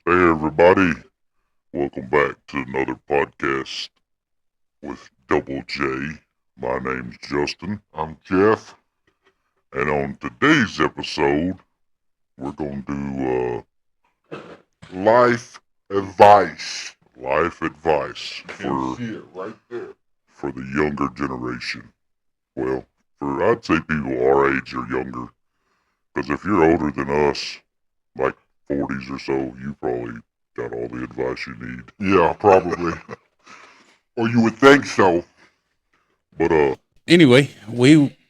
Hey everybody, welcome back to another podcast with Double J. My name's Justin. I'm Jeff. And on today's episode, we're going to do life advice. Life advice for the younger generation. Well, I'd say people our age or younger. Because if you're older than us, like 40s or so, you probably got all the advice you need. Yeah, probably. Or you would think so. But Anyway,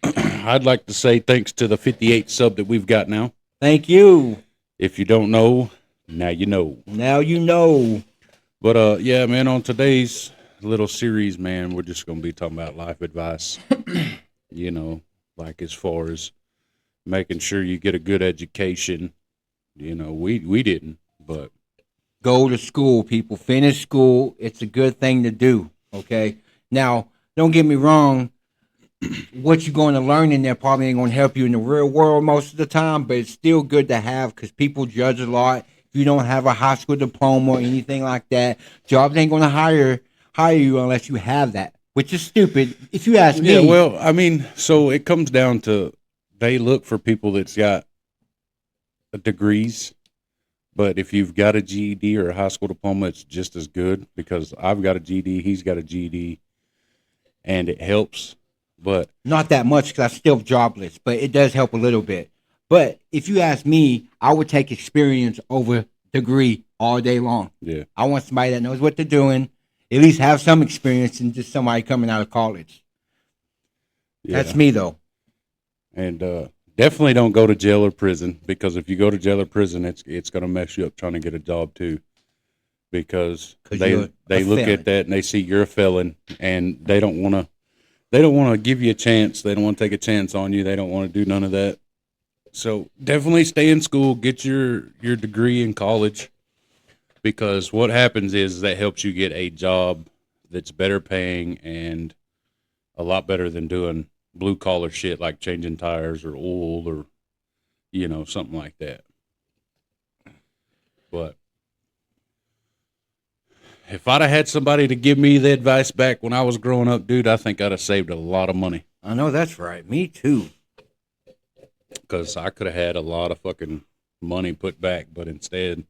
I'd like to say thanks to the 58 sub that we've got now. Thank you. If you don't know, now you know. Now you know. But yeah, man, on today's little series, man, we're just gonna be talking about life advice. You know, like as far as making sure you get a good education. You know, we didn't, but Go to school, people. Finish school. It's a good thing to do. Okay. Now, don't get me wrong. What you're going to learn in there probably ain't going to help you in the real world most of the time, but it's still good to have because people judge a lot. If you don't have a high school diploma or anything like that, jobs ain't going to hire you unless you have that, which is stupid. If you ask me. yeah, well, I mean, so it comes down to they look for people that's got degrees. But if you've got a GED or a high school diploma, it's just as good because I've got a GED, he's got a GED, and it helps. But Not that much because I'm still jobless, but it does help a little bit. But if you ask me, I would take experience over degree all day long. yeah, I want somebody that knows what they're doing, at least have some experience than just somebody coming out of college. yeah. That's me, though. And definitely don't go to jail or prison because if you go to jail or prison, it's going to mess you up trying to get a job too. Because 'Cause you're they a look felon. at that and they see you're a felon, and they don't want to give you a chance. They don't want to take a chance on you. They don't want to do none of that. So definitely stay in school, get your degree in college, because what happens is that helps you get a job that's better paying and a lot better than doing blue collar shit like changing tires or oil or something like that. But if I'd have had somebody to give me the advice back when I was growing up, dude, I think I'd have saved a lot of money I know that's right. Me too. because I could have had a lot of fucking money put back, but instead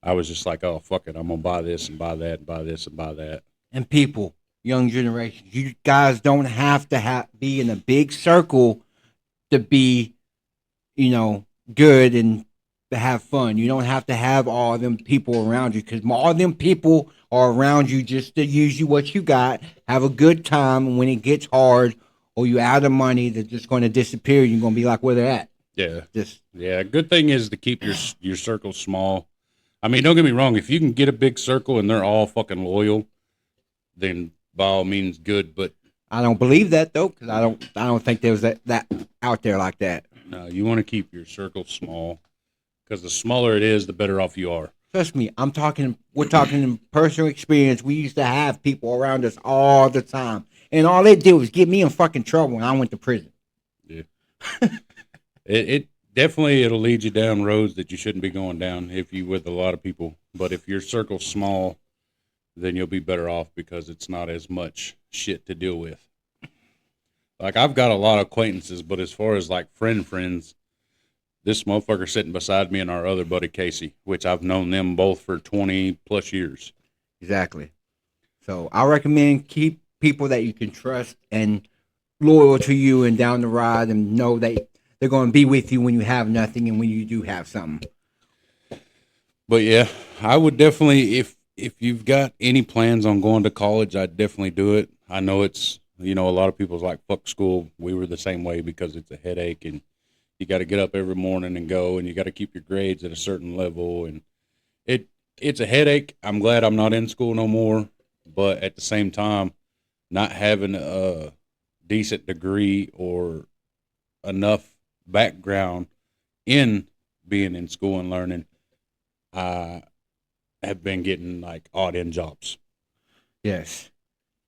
I was just like, oh fuck it, I'm gonna buy this and buy that and buy this and buy that. And people, young generation, you guys don't have to be in a big circle to be, good and to have fun. You don't have to have all them people around you because all them people are around you just to use you what you got, have a good time. And when it gets hard or you out of money, they're just going to disappear. You're going to be like where they're at. Yeah, Just yeah. Good thing is to keep your circle small. I mean, don't get me wrong. If you can get a big circle and they're all fucking loyal, then by all means, good. But I don't believe that though because I don't think there was that out there like that. no, you want to keep your circle small because the smaller it is, the better off you are. Trust me, we're talking in personal experience. We used to have people around us all the time. And all they did was get me in fucking trouble when I went to prison. Yeah. It definitely it'll lead you down roads that you shouldn't be going down if you with a lot of people. But if your circle's small, then you'll be better off because it's not as much shit to deal with. Like I've got a lot of acquaintances, but as far as like friends, this motherfucker sitting beside me and our other buddy Casey, which I've known them both for 20 plus years. Exactly. So I recommend keep people that you can trust and loyal to you and down the ride and know that they're going to be with you when you have nothing and when you do have something. But yeah, I would definitely if you've got any plans on going to college, I'd definitely do it. I know it's a lot of people's like fuck school. We were the same way because it's a headache and you got to get up every morning and go and you got to keep your grades at a certain level and it's a headache. I'm glad I'm not in school no more, but at the same time, not having a decent degree or enough background in being in school and learning, I have been getting like odd end jobs. Yes.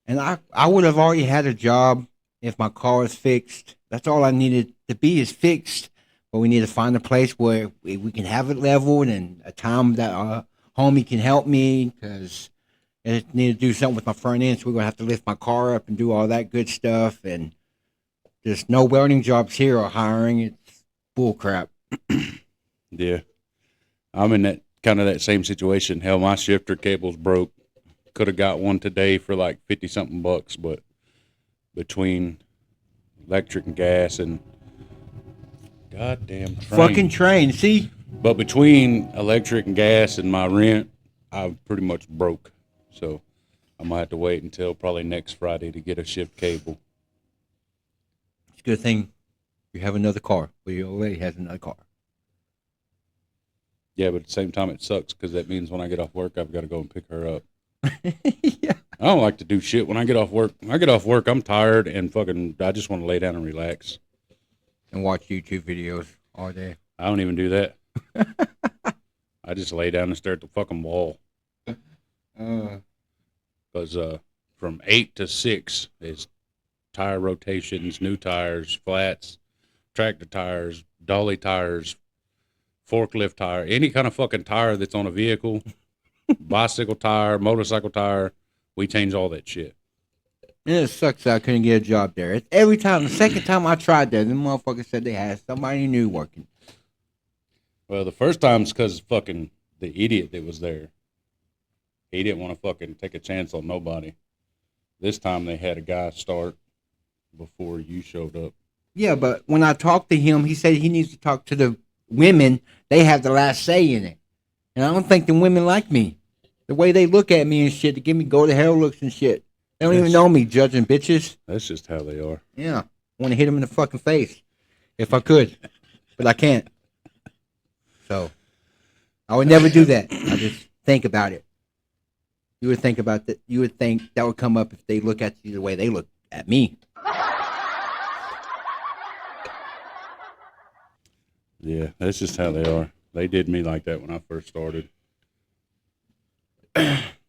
And I would have already had a job if my car is fixed. That's all I needed to be is fixed. But we need to find a place where we can have it leveled and a time that homie can help me because I need to do something with my front end. So we're going to have to lift my car up and do all that good stuff. And there's no welding jobs here or hiring. It's bull crap. Yeah. I'm in that same situation. Hell, my shifter cable's broke. Could have got one today for like 50 something bucks, but between electric and gas and goddamn train. Fucking train. See? But between electric and gas and my rent, I'm pretty much broke. So I'm going to have to wait until probably next Friday to get a shift cable. It's a good thing you have another car. Well, your old lady has another car. Yeah, but at the same time, it sucks because that means when I get off work, I've got to go and pick her up. Yeah. I don't like to do shit when I get off work. When I get off work, I'm tired and I just want to lay down and relax. And watch YouTube videos all day. I don't even do that. I just lay down and stare at the fucking wall. Because from 8 to 6 is tire rotations, new tires, flats, tractor tires, dolly tires, forklift tire, any kind of fucking tire that's on a vehicle, bicycle tire, motorcycle tire, we change all that shit. And it sucks that I couldn't get a job there. Every time, the second time I tried that, the motherfucker said they had somebody new working. Well, the first time's because fucking the idiot that was there. He didn't want to fucking take a chance on nobody. This time they had a guy start before you showed up. Yeah, but when I talked to him, he said he needs to talk to the women. They have the last say in it. And I don't think the women like me. The way they look at me and shit, to give me go to hell looks and shit. They don't even know me, judging bitches. That's just how they are. Yeah. I want to hit them in the fucking face. If I could. But I can't. So, I would never do that. I just think about it. You would think about that. You would think that would come up if they look at you the way they look at me. Yeah, that's just how they are. They did me like that when I first started.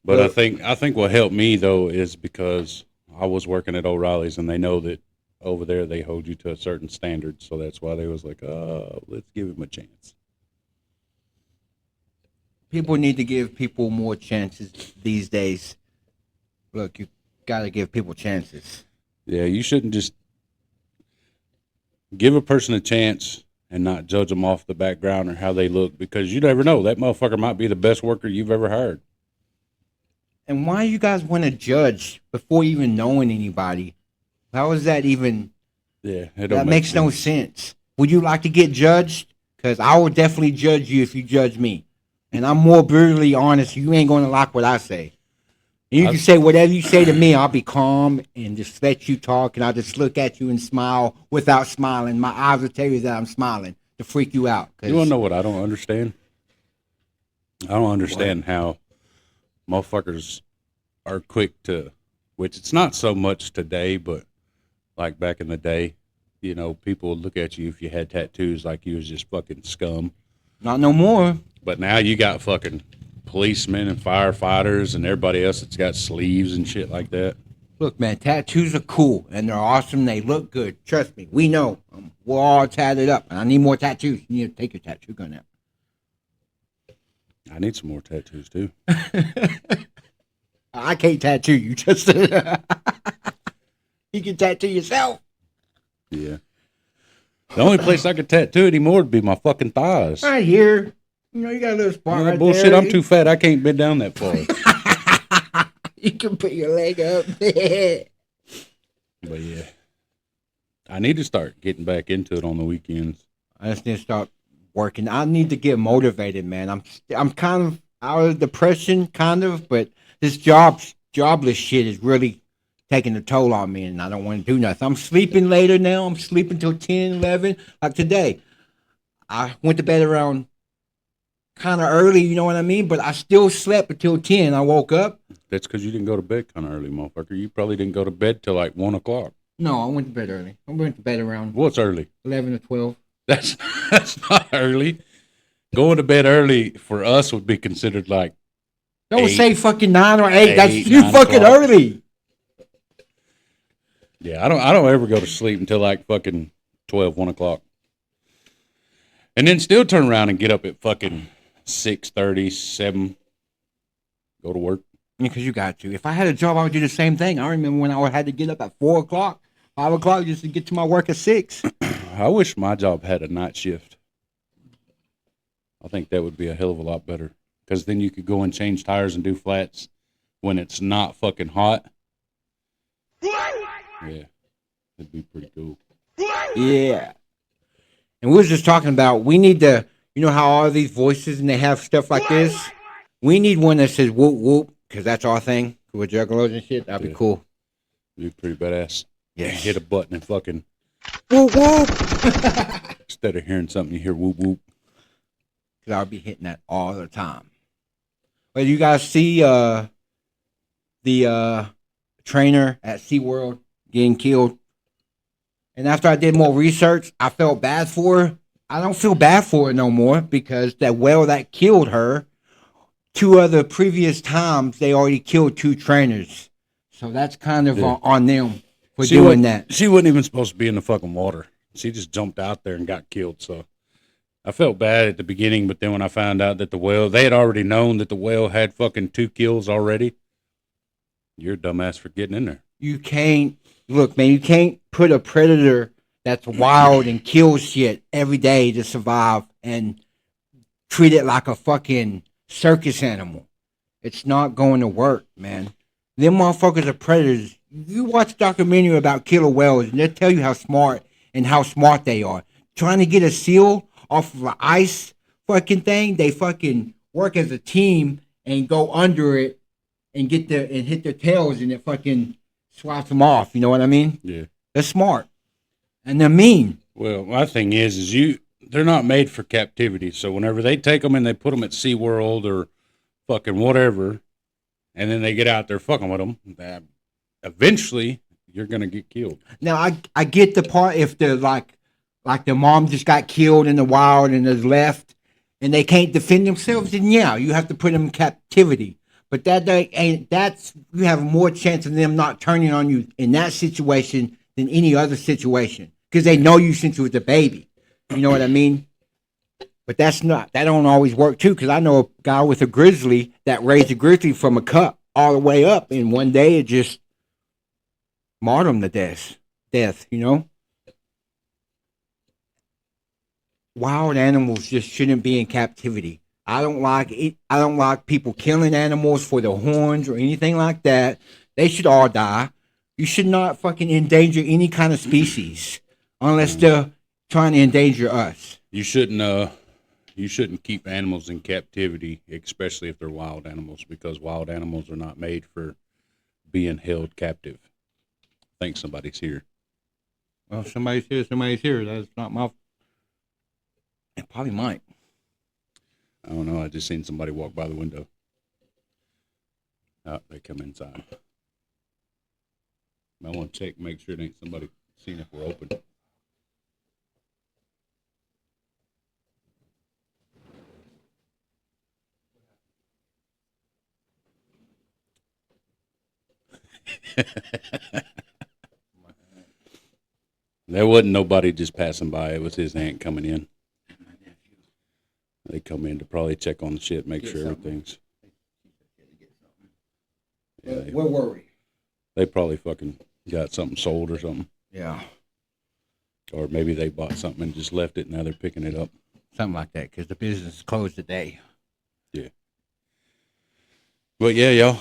But I think what helped me though is because I was working at O'Reilly's and they know that over there they hold you to a certain standard, so that's why they was like, "Oh, let's give him a chance." People need to give people more chances these days. Look, you got to give people chances. Yeah, you shouldn't just give a person a chance and not judge them off the background or how they look, because you never know. That motherfucker might be the best worker you've ever hired. And why you guys want to judge before even knowing anybody? How is that even? Yeah, That makes no sense. Would you like to get judged? Because I would definitely judge you if you judge me. And I'm more brutally honest. You ain't going to like what I say. And you can say whatever you say to me. I'll be calm and just let you talk. And I'll just look at you and smile without smiling. My eyes will tell you that I'm smiling to freak you out. You want to know what I don't understand? I don't understand how motherfuckers are quick to, which it's not so much today, but like back in the day, you know, people would look at you if you had tattoos like you was just fucking scum. Not no more. But now you got fucking policemen and firefighters and everybody else that's got sleeves and shit like that. Look, man, tattoos are cool and they're awesome. They look good. Trust me. We know. We're all tatted up. And I need more tattoos. You need to take your tattoo gun out. I need some more tattoos too. I can't tattoo you. Just you can tattoo yourself. Yeah. The only place I could tattoo anymore would be my fucking thighs. Right here. You know, you got a little spot right bullshit, there. I'm too fat. I can't bend down that far. You can put your leg up. But yeah, I need to start getting back into it on the weekends. I just need to start working. I need to get motivated, man. I'm kind of out of depression, kind of, but this jobless shit is really taking a toll on me, and I don't want to do nothing. I'm sleeping later now. I'm sleeping till 10, 11. Like today, I went to bed around kind of early, you know what I mean? But I still slept until 10. I woke up. That's because you didn't go to bed kind of early, motherfucker. You probably didn't go to bed till like 1 o'clock. No, I went to bed early. I went to bed around What's early? 11 or 12. That's not early. Going to bed early for us would be considered like Don't 8, say fucking 9 or 8. That's 8, you 9 fucking o'clock. early. Yeah, I don't ever go to sleep until like fucking 12, 1 o'clock. And then still turn around and get up at fucking 6:30, 7, Go to work. Because you got to. If I had a job, I would do the same thing. I remember when I had to get up at 4 o'clock, 5 o'clock just to get to my work at 6. I wish my job had a night shift. I think that would be a hell of a lot better. Because then you could go and change tires and do flats when it's not fucking hot. Yeah, that'd be pretty cool. Yeah. And we was just talking about, we need to, you know how all these voices and they have stuff like this? We need one that says whoop whoop, because that's our thing. With juggalos and shit, that'd be cool. It'd be pretty badass. Yeah. Hit a button and fucking, Whoop whoop. instead of hearing something, you hear whoop whoop. Because I'll be hitting that all the time. But you guys see the trainer at SeaWorld getting killed? And after I did more research, I felt bad for her. I don't feel bad for her no more because that whale that killed her, 2 other previous times, they already killed 2 trainers. So that's kind of on them for doing that. She wasn't even supposed to be in the fucking water. She just jumped out there and got killed. So I felt bad at the beginning, but then when I found out that the whale, they had already known that the whale had fucking 2 kills already. You're a dumbass for getting in there. You can't, look, man, you can't put a predator that's wild and kills shit every day to survive and treat it like a fucking circus animal. It's not going to work, man. Them motherfuckers are predators. You watch a documentary about killer whales and they'll tell you how smart they are. Trying to get a seal off of an ice fucking thing, they fucking work as a team and go under it and hit their tails and it fucking swats them off. You know what I mean? Yeah. They're smart. And they're mean. Well, my thing is they're not made for captivity. So whenever they take them and they put them at SeaWorld or fucking whatever, and then they get out there fucking with them, eventually you're going to get killed. Now, I get the part if they're like the mom just got killed in the wild and is left and they can't defend themselves, then yeah, you have to put them in captivity. But you have more chance of them not turning on you in that situation than any other situation because they know you since you was a baby. You know what I mean? But that don't always work too because I know a guy with a grizzly that raised a grizzly from a cup all the way up, and one day it just mauled him to death. You know? Wild animals just shouldn't be in captivity. I don't like it. I don't like people killing animals for their horns or anything like that. They should all die. You should not fucking endanger any kind of species unless they're trying to endanger us. You shouldn't keep animals in captivity, especially if they're wild animals, because wild animals are not made for being held captive. I think somebody's here. Well, somebody's here. That's not my... It probably might. I don't know. I just seen somebody walk by the window. Oh, they come inside. I want to check, make sure it ain't somebody seen if we're open. There wasn't nobody just passing by. It was his aunt coming in. They come in to probably check on the shit, make sure everything's... Yeah, Where were we? they probably fucking got something sold or something. Yeah. Or maybe they bought something and just left it, and now they're picking it up. Something like that, because the business is closed today. Yeah. But yeah, y'all,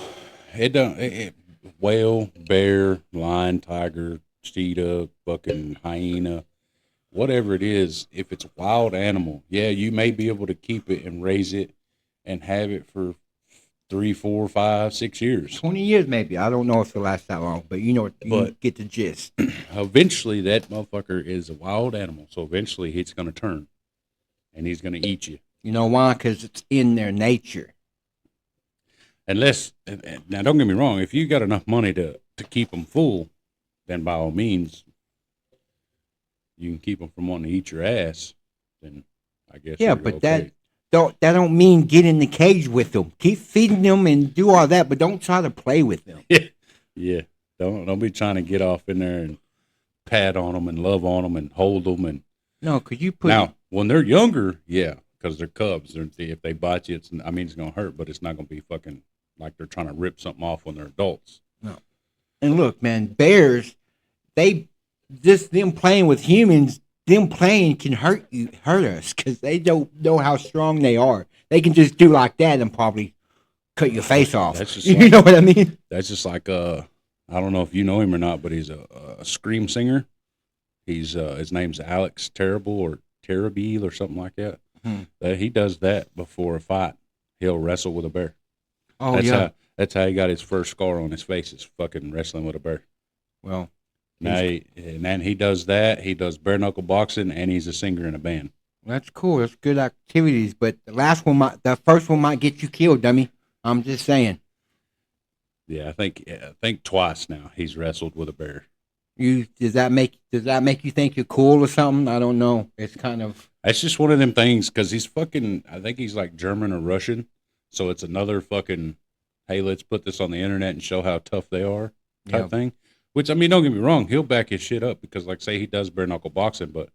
whale, bear, lion, tiger, cheetah, fucking hyena, whatever it is, if it's a wild animal, yeah, you may be able to keep it and raise it and have it for 3, 4, 5, 6 years. 20 years maybe. I don't know if it'll last that long, but you get the gist. Eventually, that motherfucker is a wild animal, so eventually he's going to turn, and he's going to eat you. You know why? Because it's in their nature. Unless, now don't get me wrong, if you got enough money to keep them full, then by all means, you can keep them from wanting to eat your ass, then I guess. Yeah, you're but okay. that don't mean get in the cage with them. Keep feeding them and do all that, but don't try to play with them. Yeah, don't be trying to get off in there and pat on them and love on them and hold them and. No, could you put Now when they're younger, yeah, because they're cubs. If they bite you, it's going to hurt, but it's not going to be fucking like they're trying to rip something off when they're adults. And look, man, bears, they just them playing with humans, them playing can hurt us because they don't know how strong they are. They can just do like that and probably cut your face off. That's just you like- know what I mean? That's just like I don't know if you know him or not, but he's a scream singer. He's his name's Alex Terrible or Terrible or something like that. He does that before a fight. He'll wrestle with a bear. Oh that's yeah. That's how he got his first scar on his face. Is fucking wrestling with a bear. Well, Now he does that. He does bare knuckle boxing, and he's a singer in a band. that's cool. That's good activities. But the first one might get you killed, dummy. I'm just saying. Yeah, I think twice now he's wrestled with a bear. Does that make you think you're cool or something? I don't know. It's kind of That's just one of them things because he's fucking. I think he's like German or Russian, so it's another fucking. Hey, let's put this on the internet and show how tough they are type Yep. thing. Which I mean, don't get me wrong, he'll back his shit up because, like, say he does bare knuckle boxing, but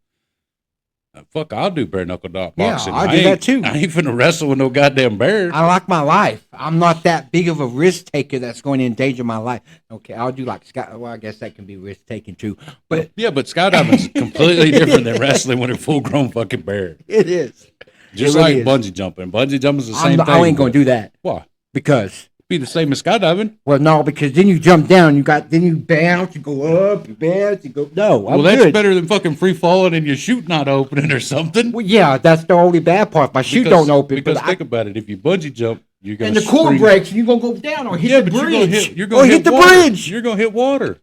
fuck, I'll do bare knuckle boxing. I do that too. I ain't finna wrestle with no goddamn bear. I like my life. I'm not that big of a risk taker that's going to endanger my life. Okay, I'll do like Scott. Well, I guess that can be risk taking too. But Yeah, but skydiving's completely different than wrestling with a full grown fucking bear. it is. Just It really like is. bungee jumping. Bungee jumping's the same thing. I ain't going to do that Why? because. Be the same as skydiving. Well, no, because then you jump down. Then you bounce. You go up. You bounce. You go. No, I'm Well, that's good. better than fucking free falling and your chute not opening or something. Well, yeah, that's the only bad part. My shoe Because- don't open. Because But think about it, if you bungee jump, you're gonna and the cord spring- breaks, and you're gonna go down or hit Yeah, the but bridge. you're gonna or hit the water. bridge. You're gonna hit water.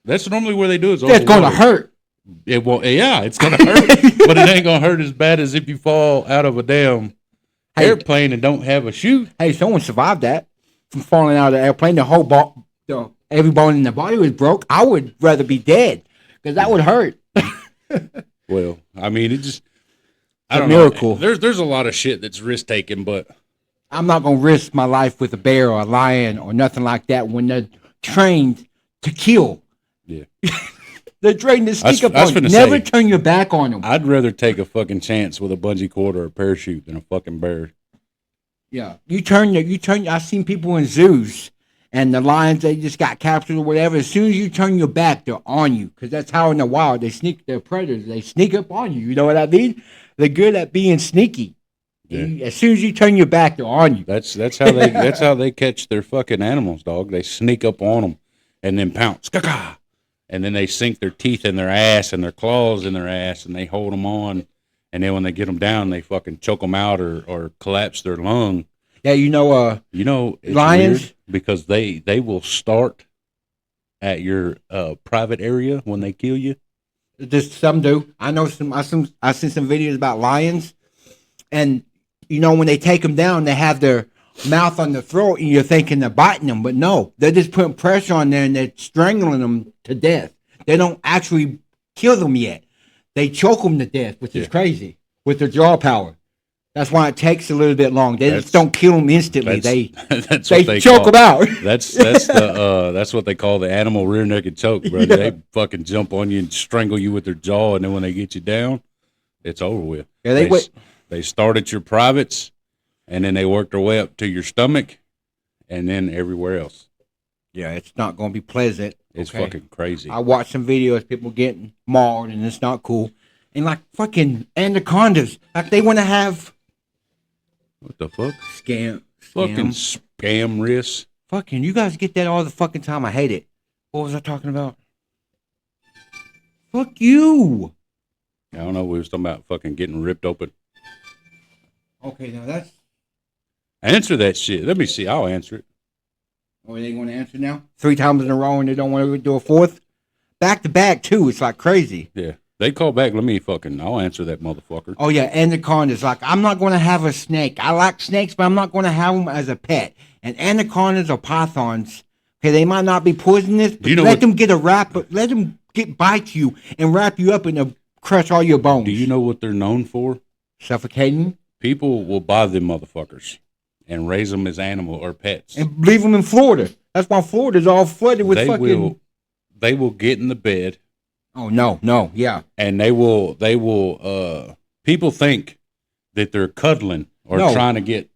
That's normally where they do is over That's gonna water. hurt. It won't. Yeah, it's gonna hurt, but it ain't gonna hurt as bad as if you fall out of a damn Hey. airplane and don't have a chute. Hey, someone survived that from falling out of the airplane. The whole every bone in the body was broke. I would rather be dead because that would hurt. Well, I mean, it just. I a don't miracle. know. There's a lot of shit that's risk taking, but I'm not gonna risk my life with a bear or a lion or nothing like that when they're trained to kill. yeah, They're trained to sneak up I was on you. finna Never say- turn your back on them. I'd rather take a fucking chance with a bungee cord or a parachute than a fucking bear. Yeah, you turn. I've seen people in zoos, and the lions they just got captured or whatever. As soon as you turn your back, they're on you because that's how in the wild they sneak. They're predators. They sneak up on you. You know what I mean? They're good at being sneaky. Yeah. As soon as you turn your back, they're on you. That's how they catch their fucking animals, dog. They sneak up on them and then pounce, Caca! And then they sink their teeth in their ass and their claws in their ass, and they hold them on. And then when they get them down, they fucking choke them out or collapse their lung. Yeah, you know. You know, it's Lions? weird because they will start at your private area when they kill you. Just some do. I know some. I seen some videos about lions, and you know when they take them down, they have their mouth on the throat, and you're thinking they're biting them, but no, they're just putting pressure on there and they're strangling them to death. They don't actually kill them yet. They choke them to death, which is Yeah. crazy with their jaw power. That's why it takes a little bit long. They That's- just don't kill them instantly. They That's they what they choke call, them out. That's what they call the animal rear naked choke, brother. Yeah. They fucking jump on you and strangle you with their jaw, and then when they get you down, it's over with. Yeah, they wait. They start at your privates, and then they work their way up to your stomach, and then everywhere else. Yeah, it's not going to be pleasant. It's okay? fucking crazy. I watched some videos, people getting mauled, and it's not cool. And like fucking anacondas, like they want to have What the fuck? scam. Fucking scam wrists. Fucking, you guys get that all the fucking time. I hate it. What was I talking about? Fuck you. I don't know. We was talking about fucking getting ripped open. Okay, now that's. Answer that shit. Let me see. I'll answer it. Oh, are they going to answer now? 3 times in a row, and they don't want to do a fourth. Back to back too. It's like crazy. Yeah. They call back. Let me fucking. I'll answer that motherfucker. Oh yeah, anacondas. Like I'm not going to have a snake. I like snakes, but I'm not going to have them as a pet. And anacondas or pythons, okay, they might not be poisonous, but you know let what- them get a wrap. Let them bite you and wrap you up and they'll crush all your bones. Do you know what they're known for? Suffocating People will buy them motherfuckers and raise them as animal or pets. and leave them in Florida. That's why Florida's all flooded with they fucking. they will get in the bed Oh no, yeah. and they will people think that they're cuddling or No. trying to get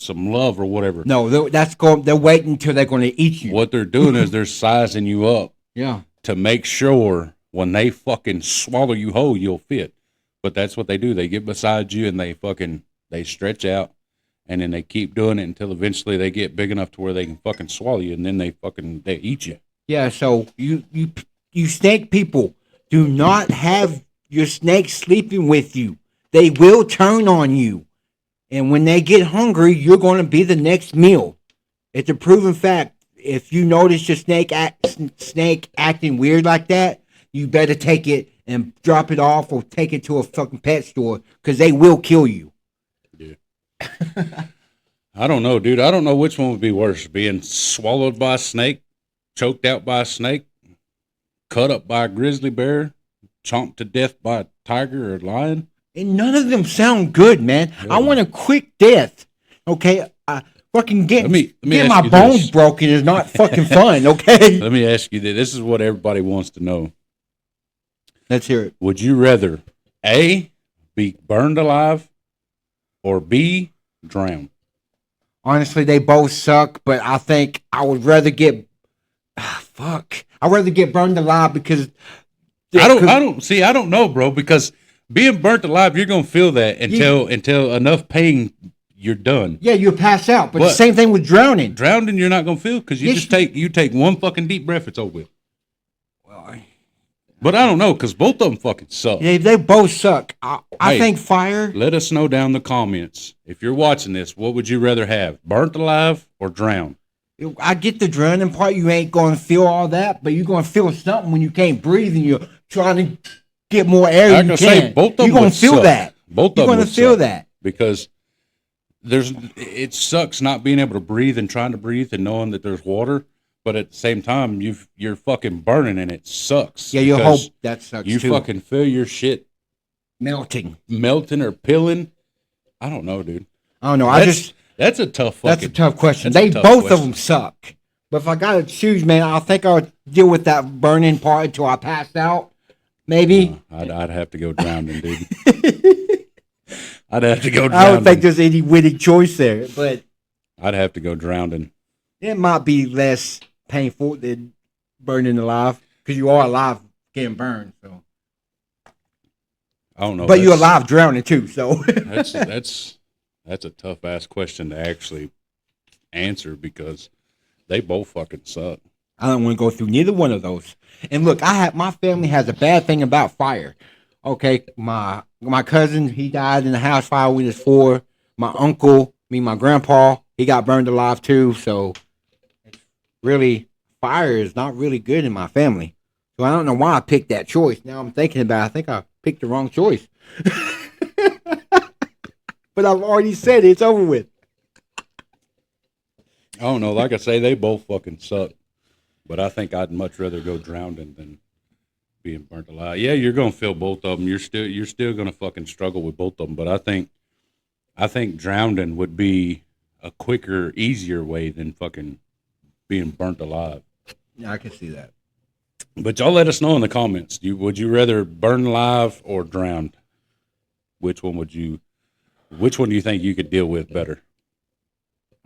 some love or whatever. No, they're waiting until they're going to eat you. What they're doing is they're sizing you up Yeah. to make sure when they fucking swallow you whole, you'll fit. But that's what they do. They get beside you and they stretch out, and then they keep doing it until eventually they get big enough to where they can fucking swallow you, and then they eat you. Yeah, so you snake people, do not have your snake sleeping with you. They will turn on you. And when they get hungry, you're going to be the next meal. It's a proven fact. If you notice your snake acting weird like that, you better take it and drop it off or take it to a fucking pet store because they will kill you. Yeah. I don't know, dude. I don't know which one would be worse: being swallowed by a snake, choked out by a snake, cut up by a grizzly bear, chomped to death by a tiger or lion. And none of them sound good, man. Yeah. I want a quick death. Okay, fucking Let me get ask my you bones this. broken is not fucking fun. Okay, Let me ask you this. This is what everybody wants to know. let's hear it. Would you rather A, be burned alive, or B, drown? Honestly, they both suck, but I think I would rather get I'd rather get burned alive because I don't know, bro, because being burnt alive, you're gonna feel that until enough pain, you're done. Yeah, you'll pass out. But the What? same thing with drowning. Drowning, you're not gonna feel because you Yes, just take one fucking deep breath, it's over with. Well, But I don't know, because both of them fucking suck. they both suck. I Hey. think fire. Let us know down in the comments. If you're watching this, what would you rather have? Burnt alive or drown? I get the drowning part. You ain't going to feel all that, but you're going to feel something when you can't breathe and you're trying to get more air. Like than I you say, can. both of them You're going would to feel suck. that. Both You're of them going to would feel suck. that. Because it sucks not being able to breathe and trying to breathe and knowing that there's water, but at the same time you're fucking burning and it sucks. Yeah, you because hope that sucks you too. fucking feel your shit Melting. melting or peeling. I don't know, dude. I don't know. That's a tough fucking. That's a tough question. that's a They tough both of question. them suck. But if I got to choose, man, I think I would deal with that burning part until I passed out. Maybe. I'd have to go drowning, dude. I'd have to go drowning. I don't think there's any winning choice there, but I'd have to go drowning. it might be less painful than burning alive because you are alive getting burned. So, I don't know. but you're That's- alive drowning too. So, That's a tough ass question to actually answer because they both fucking suck. I don't want to go through neither one of those. And look, my family has a bad thing about fire. Okay, my cousin, he died in a house fire when he was 4. My uncle, my grandpa, he got burned alive too. So, really, fire is not really good in my family. So I don't know why I picked that choice. Now I'm thinking about it, I think I picked the wrong choice. But I've already said it, it's over with. I don't know. Like I say, they both fucking suck. But I think I'd much rather go drowning than being burnt alive. Yeah, you're gonna feel both of them. You're still gonna fucking struggle with both of them. But I think drowning would be a quicker, easier way than fucking being burnt alive. Yeah, I can see that. But y'all let us know in the comments. Would you rather burn alive or drowned? Which one do you think you could deal with better?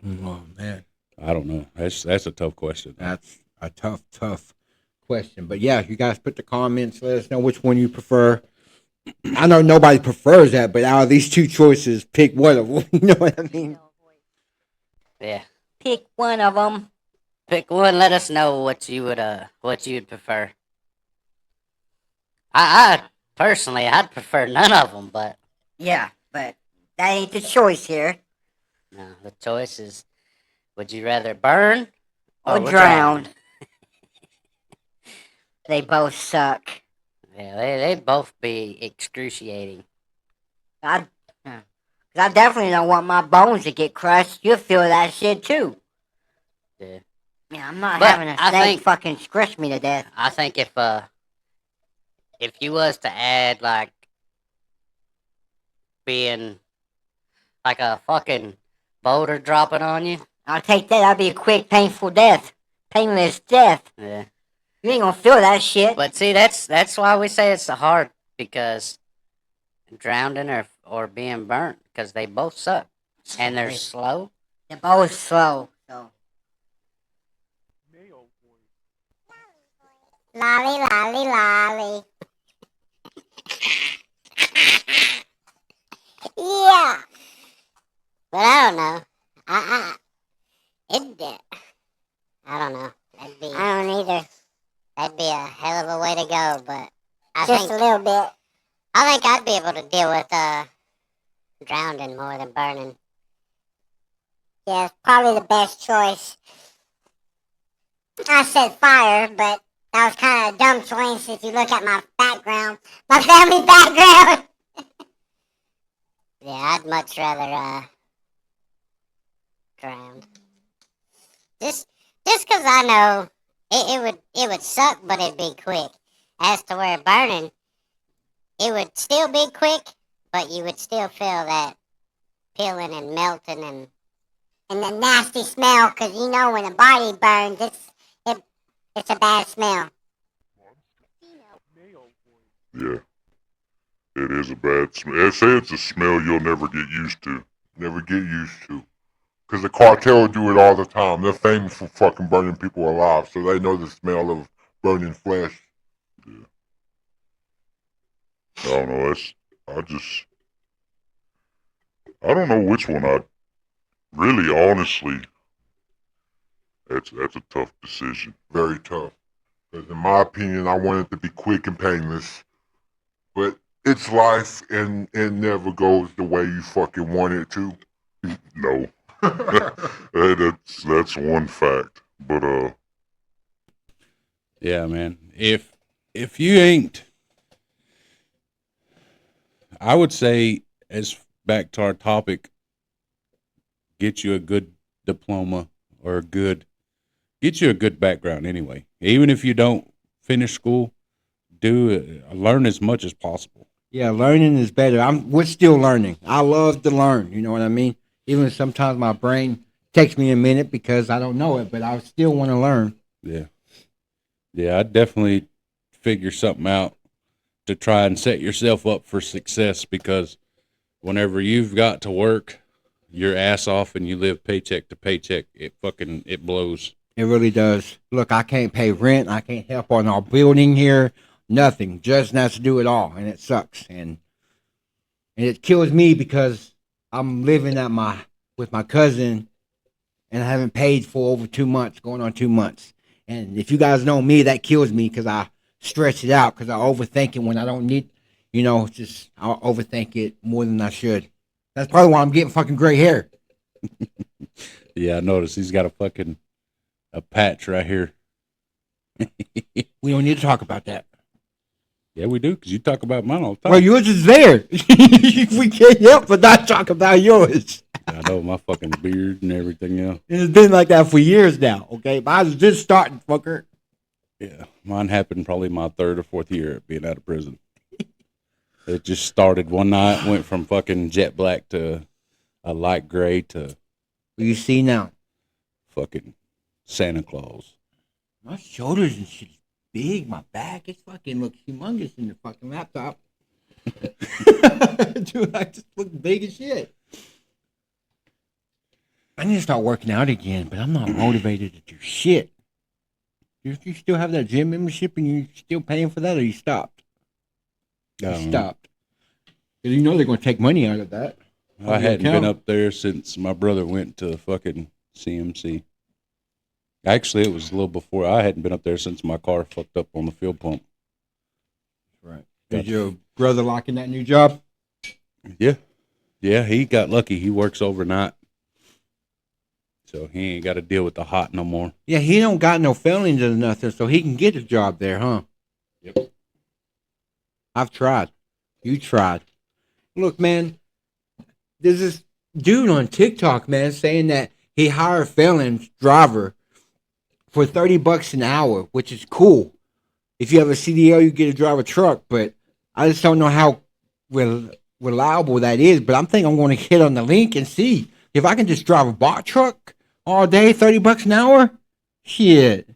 Oh man. I don't know. That's a tough question. That's a tough question. But yeah, you guys put the comments, let us know which one you prefer. I know nobody prefers that, but out of these two choices, pick one of them. You know what I mean? Yeah. Pick one of them. Pick one. Let us know what you'd prefer. I personally, I'd prefer none of them, but Yeah, but that ain't the choice here. no, the choice is: would you rather burn Or drown? drowned. They both suck. Yeah, they both be excruciating. I definitely don't want my bones to get crushed. You'll feel that shit too. Yeah. Yeah, I'm not But having a I snake think- fucking squish me to death. I think if you was to add like being like a fucking boulder dropping on you, I'll take that. That'll be a quick, painful death. Painless death. yeah. You ain't gonna feel that shit. But see, that's why we say it's hard because drowning or being burnt because they both suck and they're slow They're both slow, so. Lolly, lolly, lolly. Yeah. But I don't know. I don't know. I don't either. That'd be a hell of a way to go. But Just a little bit. I think I'd be able to deal with drowning more than burning. Yeah, it's probably the best choice. I said fire, but that was kind of a dumb choice if you look at my background. My family background. Yeah, I'd much rather drown. Just 'cause I know it would suck, but it'd be quick. As to where burning, it would still be quick, but you would still feel that peeling and melting and The nasty smell, because you know when a body burns, it's a bad smell. Yeah. It is a bad smell. I say it's a smell you'll never get used to. Never get used to. Because the cartel do it all the time. They're famous for fucking burning people alive, so they know the smell of burning flesh. I don't know. I don't know which one I really, honestly. That's a tough decision. Very tough. Because in my opinion, I want it to be quick and painless. But it's life, and it never goes the way you fucking want it to. No, that's one fact. But Yeah, man. If you ain't, I would say, as back to our topic, get you a good diploma or get you a good background anyway. Even if you don't finish school, learn as much as possible. Yeah, learning is better. We're still learning. I love to learn. You know what I mean? Even if sometimes my brain takes me a minute because I don't know it, but I still want to learn. Yeah. Yeah, I'd definitely figure something out to try and set yourself up for success, because whenever you've got to work your ass off and you live paycheck to paycheck, it blows. It really does. Look, I can't pay rent. I can't help on our building here. Nothing. Justin has to do it all, and it sucks. And it kills me because I'm living with my cousin, and I haven't paid for over 2 months, going on 2 months. And if you guys know me, that kills me because I stretch it out because I overthink it when I don't need, I'll overthink it more than I should. That's probably why I'm getting fucking gray hair. Yeah, I noticed he's got a patch right here. We don't need to talk about that. Yeah, we do, because you talk about mine all the time. Well, yours is there. We can't help but not talk about yours. I know, my fucking beard and everything else. And it's been like that for years now, okay? Mine's just starting, fucker. Yeah, mine happened probably my 3rd or 4th year at being out of prison. It just started one night, went from fucking jet black to a light gray to What you see now? fucking Santa Claus. My shoulders and shit is big. My back is fucking look humongous in the fucking laptop. Dude, I just look big as shit. I need to start working out again, but I'm not motivated to do shit. You still have that gym membership and you still paying for that, or you stopped? You stopped. 'Cause you know they're going to take money out of that. I hadn't been up there since my brother went to fucking CMC. Actually, it was a little before. I hadn't been up there since my car fucked up on the fuel pump. Right. Did your brother lock in that new job? Yeah. Yeah, he got lucky. He works overnight. So he ain't got to deal with the hot no more. Yeah, he don't got no felonies or nothing, so he can get a job there, huh? Yep. I've tried. You tried. Look, man, there's this dude on TikTok, man, saying that he hired felons driver for $30 an hour, which is cool. If you have a CDL, you get to drive a truck, but I just don't know how reliable that is. But I'm thinking I'm going to hit on the link and see if I can just drive a bot truck all day, $30 an hour. Shit.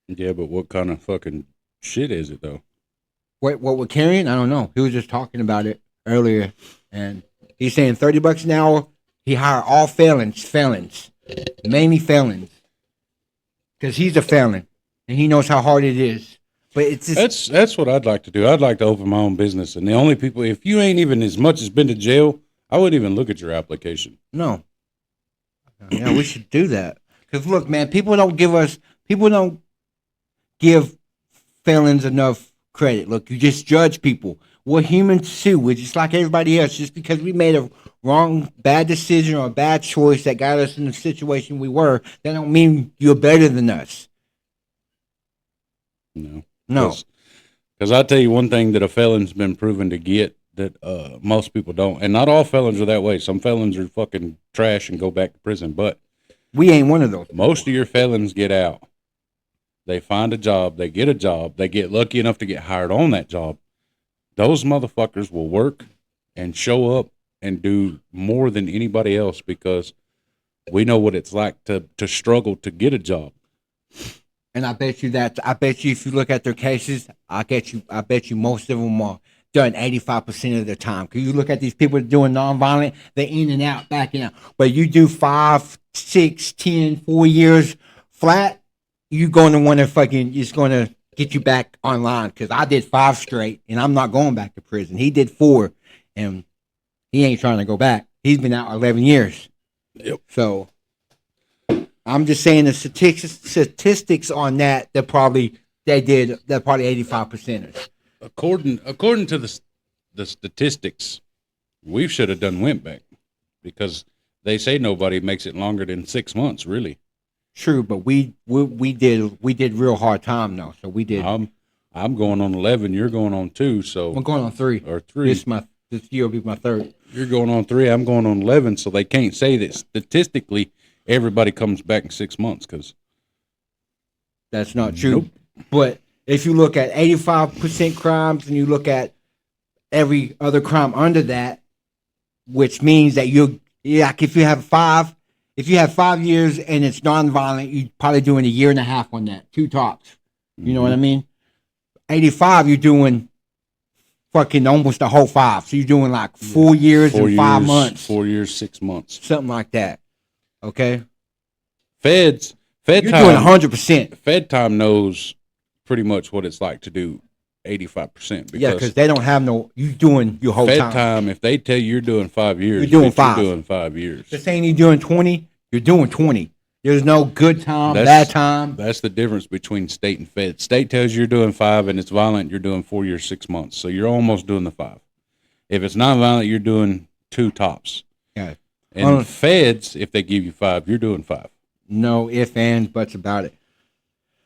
Yeah, but what kind of fucking shit is it, though? What we're carrying? I don't know. He was just talking about it earlier, and he's saying $30 an hour. He hired all felons, mainly felons, because he's a felon and he knows how hard it is. But it's just, That's what I'd like to do. I'd like to open my own business, and the only people, if you ain't even as much as been to jail, I wouldn't even look at your application. no. Yeah, we should do that. Because look, man, people don't give felons enough credit. Look, you just judge people. We're humans too. We're just like everybody else. Just because we made a bad decision or a bad choice that got us in the situation we were, that don't mean you're better than us. No. No. Because I'll tell you one thing that a felon's been proven to get that most people don't. And not all felons are that way. Some felons are fucking trash and go back to prison. But We ain't one of those. most of your felons get out. They find a job. They get a job. They get lucky enough to get hired on that job. Those motherfuckers will work and show up and do more than anybody else because we know what it's like to struggle to get a job. And I bet you if you look at their cases, I bet you most of them are done 85% of their time. Because you look at these people doing nonviolent, they're in and out, back and out. But you do 5, 6, 10, 4 years flat, you're going to want to it's going to get you back online. Because I did 5 straight, and I'm not going back to prison. He did 4, and he ain't trying to go back. He's been out 11 years. Yep. So I'm just saying the statistics on that, they're probably 85%ers. According to the statistics, we should have done went back because they say nobody makes it longer than 6 months, really. True, but we did real hard time though. So we did. I'm going on 11. You're going on 2. So I'm going on 3. or 3. This year will be my 3rd. You're going on 3. I'm going on 11. So they can't say that statistically everybody comes back in 6 months because That's not true. Nope. But if you look at 85% crimes and you look at every other crime under that, which means that if you have 5 years and it's nonviolent, you're probably doing a year and a half on that, 2 tops. You know what I mean? 85, you're doing fucking almost the whole 5. So you're doing like 4 years and 5 months. 4 years, 6 months. Something like that. Okay? Fed You're time. doing 100%. Fed time knows pretty much what it's like to do 85%. Yeah, because they don't have you doing your whole Fed time. time, if they tell you you're doing 5 years, You're doing bitch, 5. You're doing 5 years. They're saying you're doing 20, you're doing 20. There's no good time, That's- bad time. That's the difference between state and Fed. State tells you you're doing 5 and it's violent, you're doing 4 years, 6 months. So you're almost doing the 5. If it's not violent, you're doing 2 tops. Yeah. And Feds, if they give you 5, you're doing 5. No ifs, ands, buts about it.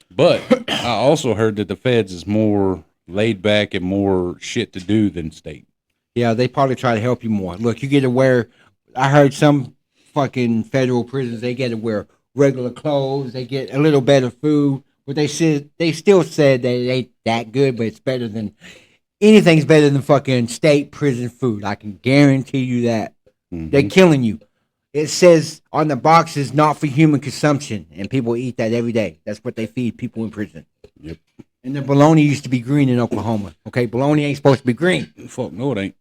But I also heard that the Feds is more laid back and more shit to do than state. Yeah, they probably try to help you more. Look, you get to wear, I heard some fucking federal prisons, they get to wear regular clothes, they get a little better food, but they still said that it ain't that good, but it's better than, anything's better than fucking state prison food. I can guarantee you that. Mhm. They're killing you. It says on the boxes, not for human consumption, and people eat that every day. That's what they feed people in prison. Yep. And the bologna used to be green in Oklahoma. Okay, bologna ain't supposed to be green. Fuck no, it ain't.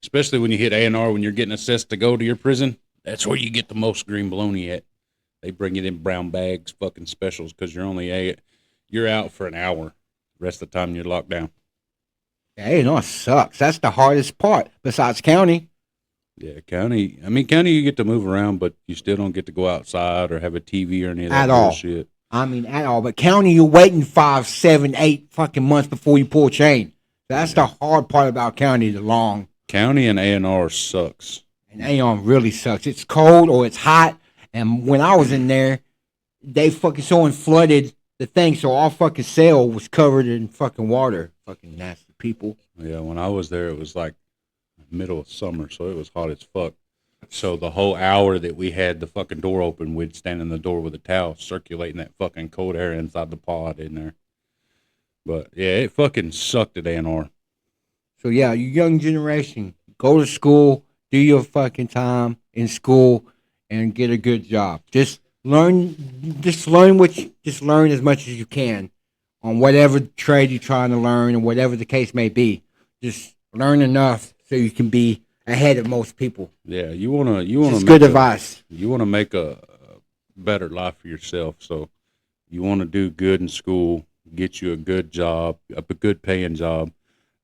Especially when you hit A&R when you're getting assessed to go to your prison. That's where you get the most green bologna at. They bring it in brown bags, fucking specials, because you're out for an hour. The rest of the time you're locked down. Hey, no, it sucks. That's the hardest part. Besides county, Yeah, county. I mean, county you get to move around, but you still don't get to go outside or have a TV or any of that At all. bullshit. I mean, at all. But county, you're waiting 5, 7, 8 fucking months before you pull a chain. That's the hard part about county. The long County and A&R sucks. and Aeon really sucks. It's cold or it's hot. And when I was in there, they fucking someone flooded the thing, so our fucking cell was covered in fucking water. Fucking nasty people. Yeah, when I was there, it was like middle of summer, so it was hot as fuck. So the whole hour that we had the fucking door open, we'd stand in the door with a towel circulating that fucking cold air inside the pod in there. But yeah, it fucking sucked at A&R. So yeah, you young generation, go to school, do your fucking time in school, and get a good job. Just learn as much as you can on whatever trade you're trying to learn, or whatever the case may be. Just learn enough so you can be ahead of most people. Yeah, you wanna It's make good a- advice. You wanna make a better life for yourself. So you wanna do good in school, get you a good job, a good paying job.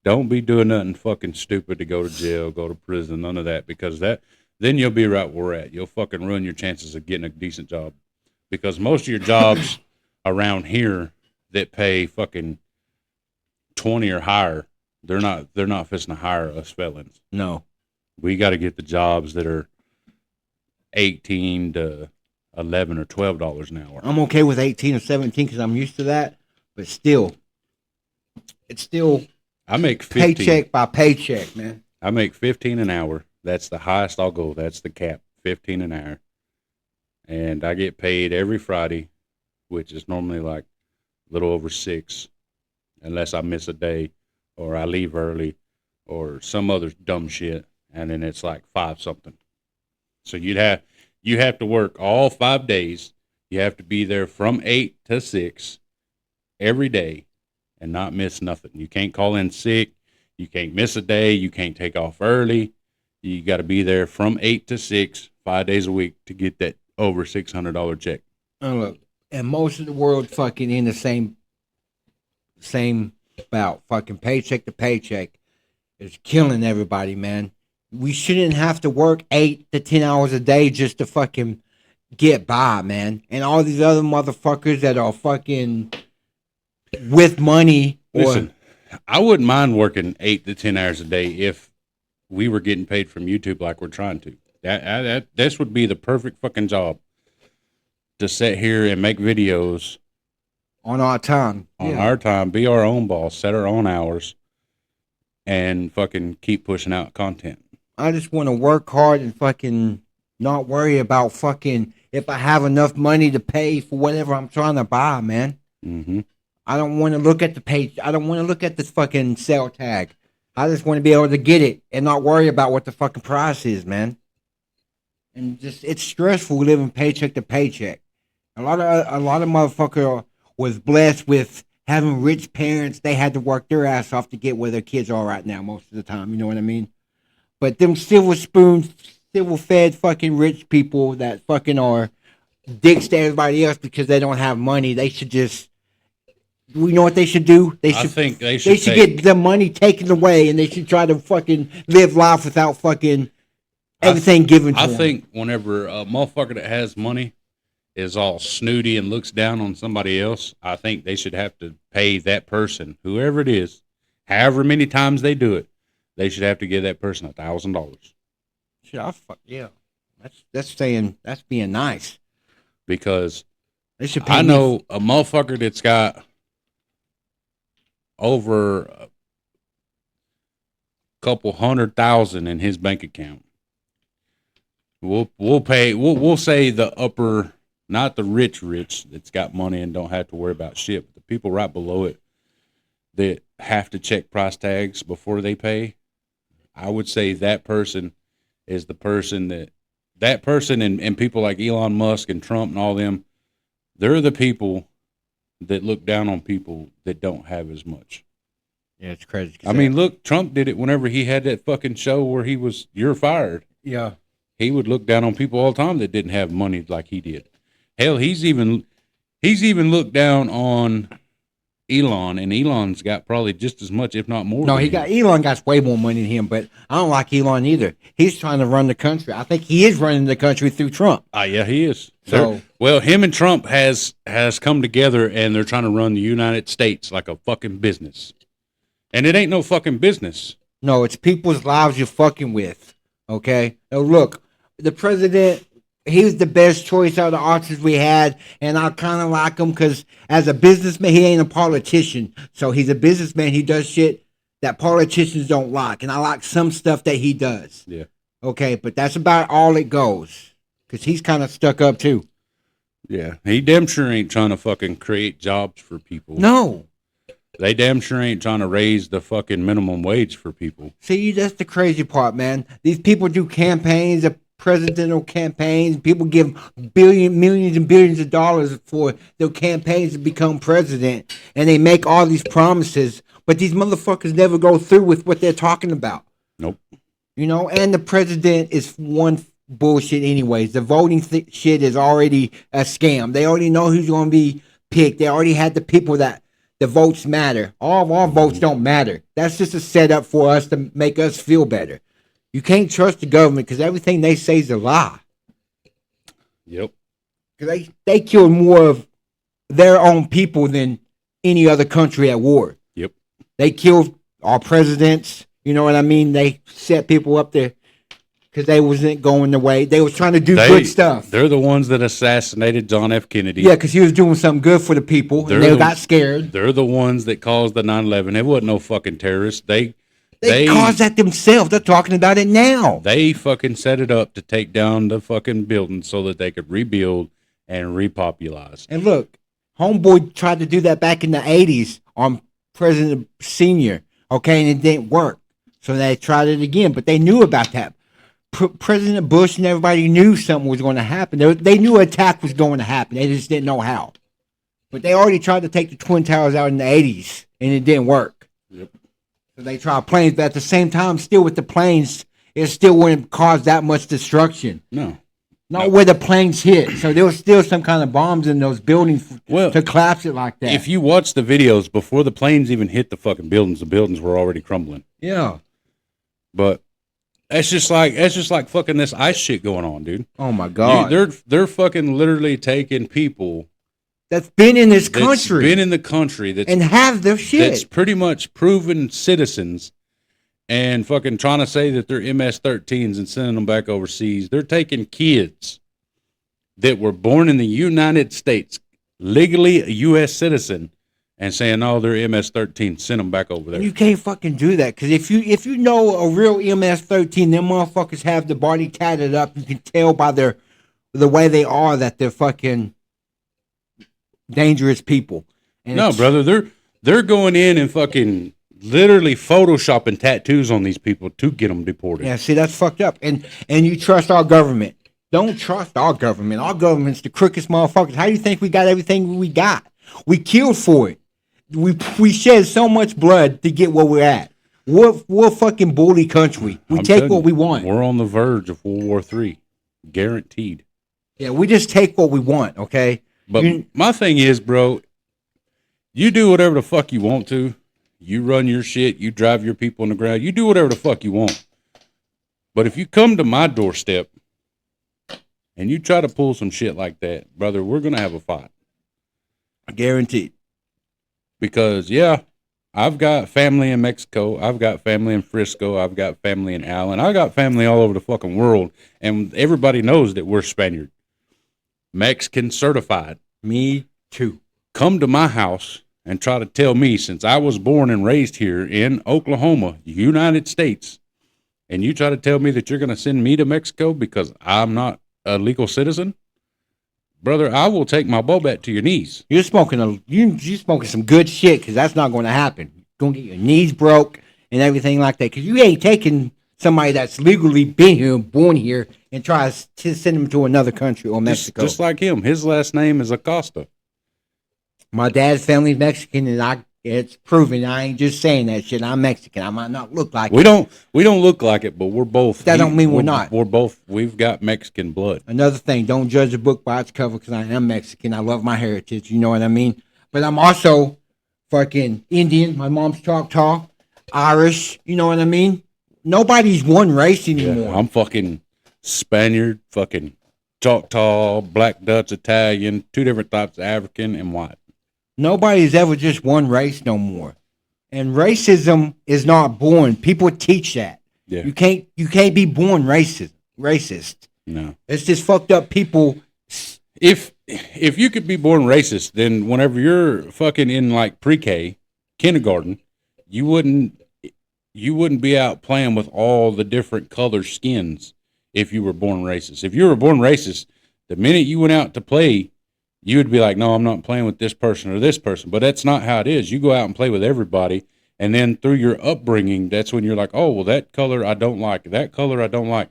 Don't be doing nothing fucking stupid to go to jail, go to prison, none of that, because then you'll be right where we're at. You'll fucking ruin your chances of getting a decent job, because most of your jobs around here that pay fucking 20 or higher, they're not fixing to hire us felons. No. We got to get the jobs that are 18 to 11 or $12 an hour. I'm okay with 18 or 17 because I'm used to that. But still, it's still I make 15. paycheck by paycheck, man. I make 15 an hour. That's the highest I'll go. That's the cap, 15 an hour. And I get paid every Friday, which is normally like a little over 6, unless I miss a day or I leave early or some other dumb shit. And then it's like 5 something. So you have to work all 5 days. You have to be there from 8 to 6 every day and not miss nothing. You can't call in sick. You can't miss a day. You can't take off early. You got to be there from 8 to 6, 5 days a week to get that over $600 check. And look, and most of the world fucking in the same bout. Fucking paycheck to paycheck is killing everybody, man. We shouldn't have to work 8 to 10 hours a day just to fucking get by, man. And all these other motherfuckers that are fucking with money. Listen, I wouldn't mind working 8 to 10 hours a day if we were getting paid from YouTube like we're trying to. This would be the perfect fucking job to sit here and make videos on our time. on our time, be our own boss, set our own hours, and fucking keep pushing out content. I just want to work hard and fucking not worry about fucking if I have enough money to pay for whatever I'm trying to buy, man. Mm-hmm. I don't want to look at the page. I don't want to look at this fucking sale tag. I just want to be able to get it and not worry about what the fucking price is, man. And just it's stressful living paycheck to paycheck. A lot of motherfucker was blessed with having rich parents. They had to work their ass off to get where their kids are right now most of the time. You know what I mean? But them silver spoon, silver fed fucking rich people that fucking are dicks to everybody else because they don't have money. They should just. You know what they should do? I think they should get the money taken away, and they should try to fucking live life without fucking everything given to I them. think whenever a motherfucker that has money is all snooty and looks down on somebody else, I think they should have to pay that person, whoever it is, however many times they do it, they should have to give that person $1,000. Shit, yeah. That's being nice. Because They should pay I me know a motherfucker that's got over a couple 100,000 in his bank account. We'll say the upper, not the rich that's got money and don't have to worry about shit, but the people right below it that have to check price tags before they pay. I would say that person is the person that person and people like Elon Musk and Trump and all them, they're the people that look down on people that don't have as much. Yeah, it's crazy. I mean, look, Trump did it whenever he had that fucking show where he was, you're fired. yeah. He would look down on people all the time that didn't have money like he did. Hell, he's even looked down on Elon, and Elon's got probably just as much, if not more. No, than him. Elon got way more money than him, but I don't like Elon either. He's trying to run the country. I think he is running the country through Trump. Yeah, he is. So- Well, him and Trump has come together, and they're trying to run the United States like a fucking business. And it ain't no fucking business. No, it's people's lives you're fucking with. Okay? Now, look, the president, he was the best choice out of the options we had, and I kind of like him because as a businessman, he ain't a politician. So he's a businessman. He does shit that politicians don't like, and I like some stuff that he does. Yeah. Okay, but that's about all it goes because he's kind of stuck up too. Yeah. He damn sure ain't trying to fucking create jobs for people. No. They damn sure ain't trying to raise the fucking minimum wage for people. See, that's the crazy part, man. These people do campaigns, presidential campaigns. People give millions and billions of dollars for their campaigns to become president, and they make all these promises, but these motherfuckers never go through with what they're talking about. Nope. You know, and the president is one bullshit anyways. The voting shit is already a scam. They already know who's going to be picked. They already had the people that the votes matter. All of our votes don't matter. That's just a setup for us to make us feel better. You can't trust the government because everything they say is a lie. Yep. Because they kill more of their own people than any other country at war. Yep. They killed our presidents. You know what I mean? They set people up there because they wasn't going the way. They was trying to do good stuff. They're the ones that assassinated John F. Kennedy. Yeah, because he was doing something good for the people, and they got scared. They're the ones that caused the 9/11. It wasn't no fucking terrorists. They caused that themselves. They're talking about it now. They fucking set it up to take down the fucking building so that they could rebuild and repopulize. And look, homeboy tried to do that back in the 80s on President Senior, okay, and it didn't work. So they tried it again, but they knew about that. President Bush and everybody knew something was going to happen. They knew an attack was going to happen. They just didn't know how. But they already tried to take the Twin Towers out in the 80s, and it didn't work. Yep. So they tried planes, but at the same time, still with the planes, it still wouldn't cause that much destruction. No. Not where the planes hit. So there was still some kind of bombs in those buildings to collapse it like that. If you watch the videos before the planes even hit the fucking buildings, the buildings were already crumbling. Yeah. But it's just like fucking this ICE shit going on, dude. Oh my God. They're fucking literally taking people that's been in this country. Been in the country and have their shit. That's pretty much proven citizens and fucking trying to say that they're MS-13s and sending them back overseas. They're taking kids that were born in the United States, legally a U.S. citizen, and saying, "Oh, they're MS-13, send them back over there." You can't fucking do that because if you know a real MS-13, them motherfuckers have the body tatted up. You can tell by the way they are that they're fucking dangerous people. And no, brother, they're going in and fucking literally photoshopping tattoos on these people to get them deported. Yeah, see, that's fucked up. And you trust our government? Don't trust our government. Our government's the crookedest motherfuckers. How do you think we got everything we got? We killed for it. We shed so much blood to get where we're at. We're a fucking bully country. We take what we want. We're on the verge of World War III, guaranteed. Yeah, we just take what we want, okay? But my thing is, bro, you do whatever the fuck you want to. You run your shit. You drive your people on the ground. You do whatever the fuck you want. But if you come to my doorstep and you try to pull some shit like that, brother, we're going to have a fight. Guaranteed. Because, yeah, I've got family in Mexico. I've got family in Frisco. I've got family in Allen. I got family all over the fucking world. And everybody knows that we're Spaniard. Mexican certified. Me too. Come to my house and try to tell me, since I was born and raised here in Oklahoma, United States, and you try to tell me that you're going to send me to Mexico because I'm not a legal citizen? Brother, I will take my Bobat to your knees. You're smoking you're smoking some good shit because that's not going to happen. You're going to get your knees broke and everything like that because you ain't taking somebody that's legally been here and born here and try to send them to another country or Mexico. Just like him. His last name is Acosta. My dad's family's Mexican and it's proven. I ain't just saying that shit. I'm Mexican. I might not look like it. We don't look like it, but we're both. That don't mean we're not. We've got Mexican blood. Another thing, don't judge a book by its cover because I am Mexican. I love my heritage. You know what I mean? But I'm also fucking Indian. My mom's Choctaw, Irish. You know what I mean? Nobody's one race anymore. Yeah, I'm fucking Spaniard, fucking Choctaw, Black Dutch, Italian, two different types of African and white. Nobody's ever just one race no more. And racism is not born. People teach that. Yeah. You can't be born racist. No. It's just fucked up people. If you could be born racist, then whenever you're fucking in like pre-K, kindergarten, you wouldn't be out playing with all the different color skins if you were born racist. If you were born racist, the minute you went out to play, you would be like, no, I'm not playing with this person or this person. But that's not how it is. You go out and play with everybody. And then through your upbringing, that's when you're like, oh, well, that color I don't like. That color I don't like.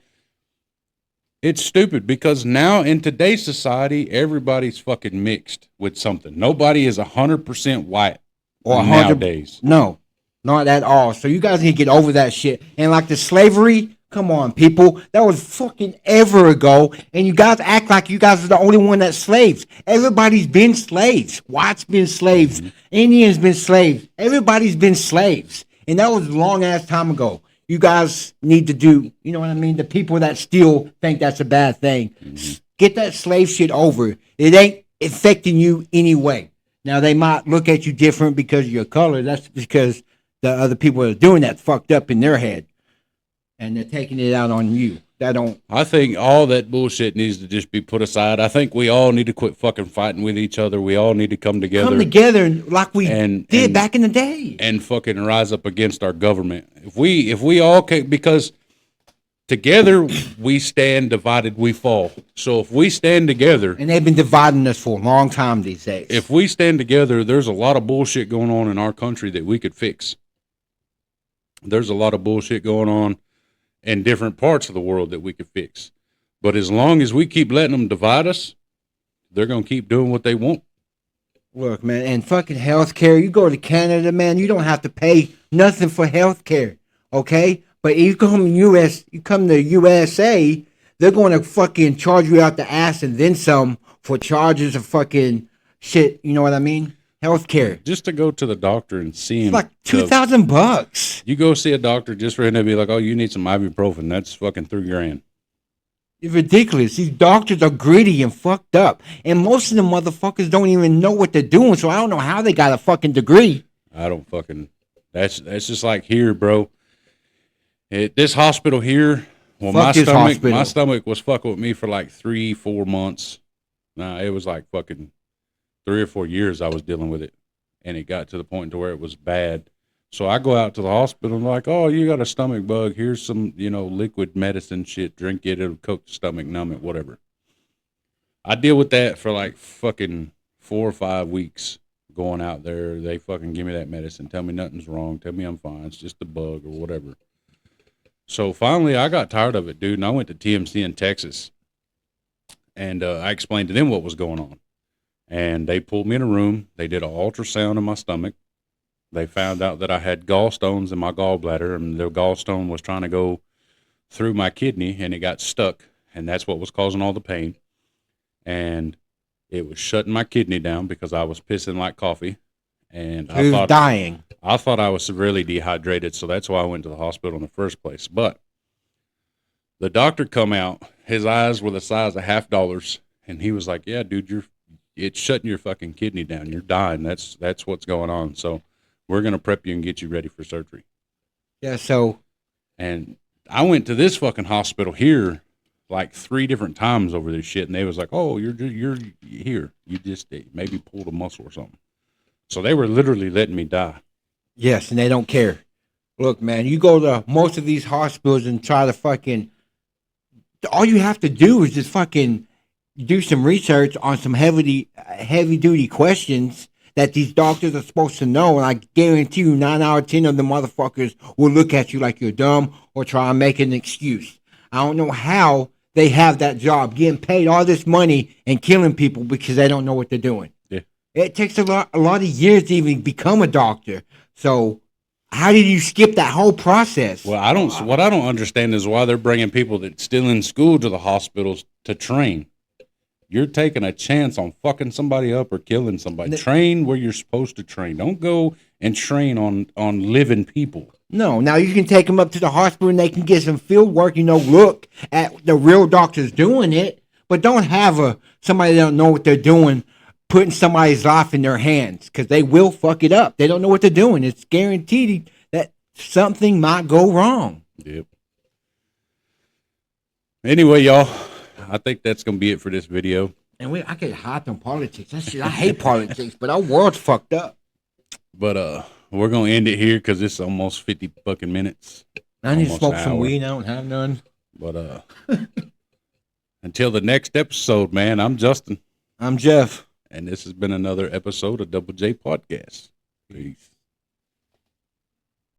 It's stupid because now in today's society, everybody's fucking mixed with something. Nobody is 100% white nowadays. No, not at all. So you guys need to get over that shit. And like the slavery, Come on, people. That was fucking ever ago. And you guys act like you guys are the only one that's slaves. Everybody's been slaves. Whites been slaves. Indians been slaves. Everybody's been slaves. And that was a long ass time ago. You guys need to do, you know what I mean? The people that still think that's a bad thing. Get that slave shit over. It ain't affecting you anyway. Now, they might look at you different because of your color. That's because the other people that are doing that fucked up in their head. And they're taking it out on you. That don't. I think all that bullshit needs to just be put aside. I think we all need to quit fucking fighting with each other. We all need to come together. Come together like we And- did and- back in the day. and fucking rise up against our government. If we all can, because together we stand, divided we fall. So if we stand together, And they've been dividing us for a long time these days. if we stand together, there's a lot of bullshit going on in our country that we could fix. There's a lot of bullshit going on in different parts of the world that we could fix. But as long as we keep letting them divide us, they're going to keep doing what they want. Look, man, and fucking healthcare. You go to Canada, man, you don't have to pay nothing for healthcare, okay? But you come to USA, they're going to fucking charge you out the ass and then some for charges of fucking shit. You know what I mean? Healthcare. Just to go to the doctor and see him. It's like $2,000. You go see a doctor just for him to be like, oh, you need some ibuprofen. That's fucking $3,000. It's ridiculous. These doctors are greedy and fucked up. And most of the motherfuckers don't even know what they're doing, so I don't know how they got a fucking degree. I don't fucking. That's just like here, bro. This hospital here. Well, Fuck this hospital. my stomach was fucking with me for like 3-4 months. Nah, it was like fucking 3 or 4 years I was dealing with it, and it got to the point to where it was bad. So I go out to the hospital and like, oh, you got a stomach bug. Here's some, liquid medicine shit. Drink it. It'll coat the stomach, numb it, whatever. I deal with that for like fucking 4 or 5 weeks going out there. They fucking give me that medicine. Tell me nothing's wrong. Tell me I'm fine. It's just a bug or whatever. So finally I got tired of it, dude. And I went to TMC in Texas, and I explained to them what was going on. And they pulled me in a room. They did an ultrasound in my stomach. They found out that I had gallstones in my gallbladder, and the gallstone was trying to go through my kidney, and it got stuck, and that's what was causing all the pain. And it was shutting my kidney down because I was pissing like coffee, and Who's dying? I thought I was severely dehydrated, so that's why I went to the hospital in the first place. But the doctor come out, his eyes were the size of $50, and he was like, "Yeah, dude, it's shutting your fucking kidney down. You're dying. That's what's going on. So we're gonna prep you and get you ready for surgery." Yeah, so And I went to this fucking hospital here like 3 different times over this shit, and they was like, "Oh, you're here. You just maybe pulled a muscle or something." So they were literally letting me die. yes, and they don't care. Look, man, you go to most of these hospitals and try to fucking. All you have to do is just fucking do some research on some heavy duty questions that these doctors are supposed to know, and I guarantee you 9 out of 10 of the motherfuckers will look at you like you're dumb or try and make an excuse. I don't know how they have that job, getting paid all this money and killing people because they don't know what they're doing. Yeah. It takes a lot of years to even become a doctor. So how did you skip that whole process? Well, what I don't understand is why they're bringing people that's still in school to the hospitals to train. You're taking a chance on fucking somebody up or killing somebody. Train where you're supposed to train. Don't go and train on living people. No, now you can take them up to the hospital and they can get some field work, look at the real doctors doing it, but don't have somebody that don't know what they're doing putting somebody's life in their hands, because they will fuck it up. They don't know what they're doing. It's guaranteed that something might go wrong. Yep. Anyway, y'all, I think that's going to be it for this video. And I get hot on politics. That shit, I hate politics, but our world's fucked up. But we're going to end it here because it's almost 50 fucking minutes. I need to Almost smoke an some hour. weed. I don't have none. But until the next episode, man, I'm Justin. I'm Jeff. And this has been another episode of Double J Podcast. Peace.